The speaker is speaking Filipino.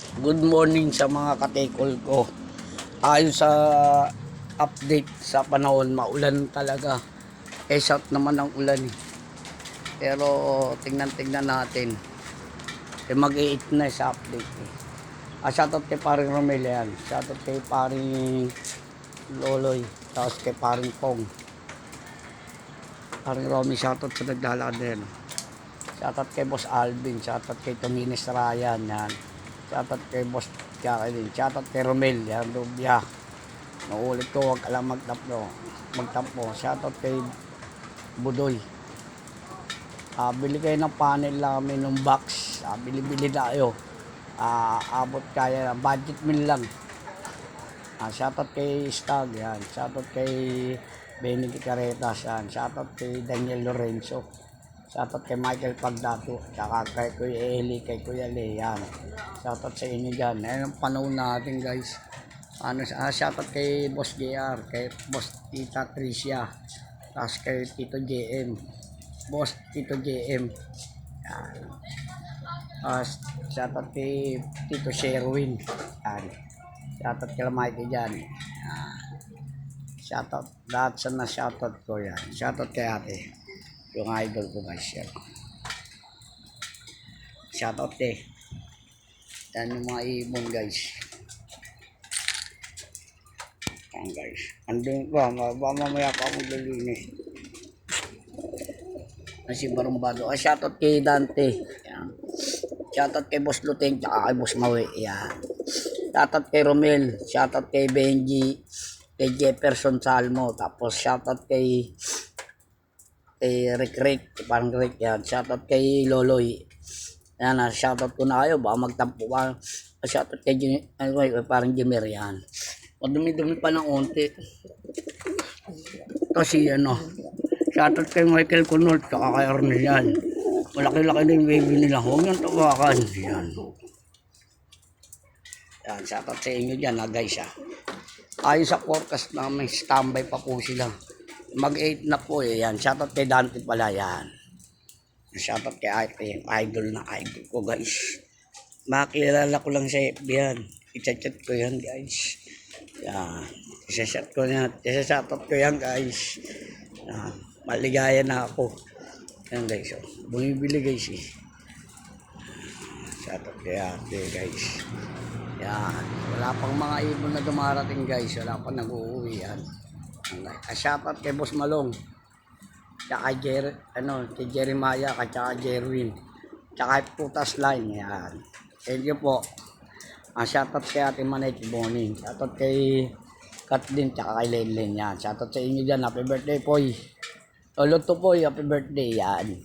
Good morning sa mga katekol ko. Ayon sa update sa panahon, maulan talaga. Shot naman ang ulan eh. Pero tingnan natin. Mag-8 na sa update eh. Shoutout kay paring Romel yan. Shoutout kay paring Loloy. Tapos kay paring Pong. Paring Romy, shoutout sa naglalakad din. Shoutout kay Boss Alvin. Shoutout kay Tominis Ryan. Yan. Shoutout kay Boss Jacqueline. Shoutout kay Romel. Yan, Rubia. Naulit ko, huwag alam magtampo. Shoutout kay Budoy. Bili kayo ng panel namin ng box. Bili-bili na kayo. Abot kaya na. Budget meal lang. Shoutout kay Stag. Yan. Shoutout kay Benny Caretas. Yan. Shoutout kay Daniel Lorenzo. Shoutout kay Michael Pagdato. Tsaka kay Kuya Eli, kay Kuya Le. Yan. Shoutout sa inyo dyan. Ayan ang panahon natin guys. Shoutout kay Boss JR. Kay Boss Tita Tricia. Tapos kay Tito JM. Boss Tito JM. Yan. Shoutout kay Tito Sherwin. Yan. Shoutout kay Mikey dyan. Yan. Shoutout. Lahat sa na shoutout ko yan. Shoutout kay ate. Yung idol ko guys yan. Shoutout eh. Yan yung mga ibon guys. Yan guys. Andun ko. Mamaya pa akong lalinis. Si Barumbado. Shoutout kay Dante. Yan. Shoutout kay Boss Luteng. Tsaka kay Boss Maui. Yan. Shoutout kay Romel. Shoutout kay Benji. Kay Jefferson Salmo. Tapos shoutout kay Rick. Parang Rick. Yan. Shoutout kay Loloy. Yan. Shoutout ko na kayo. Baka magtampo ka. Shoutout kay parang Jimmer. Yan. Madumi-dumi pa ng onti. Kasi shoutout kay Michael Cunol. Tsaka kay Arnel yan. Malaki-laki na yung baby nila. Huwag niyang tawakan. Yan. Yan. Shoutout sa inyo dyan guys Ayon sa forecast namin, standby pa po sila. Mag-8 na po eh. Yan. Shoutout kay Dante pala yan. Shoutout kay idol na idol ko guys. Makilala ko lang sa FB yan. I-chat ko yan guys. Yan. Isa-shoutout ko yan guys. Yan. Maligaya na ako. Yan guys. Bumibili guys eh. Shoutout kay ate guys. Yan. Wala pang mga ibon na dumarating guys. Wala pang nag-uuwi yan. Shoutout kay Boss Malong. Tsaka kay Jeremiah. Tsaka Jerwin. Tsaka Putas Line. Yan. Thank you po. Shoutout kay Ate Manay Morning. Shoutout kay Katlin. Tsaka kay Lenlen. Yan. Shoutout sa inyo dyan. Happy birthday po. Lolo to po. Happy birthday. Yan.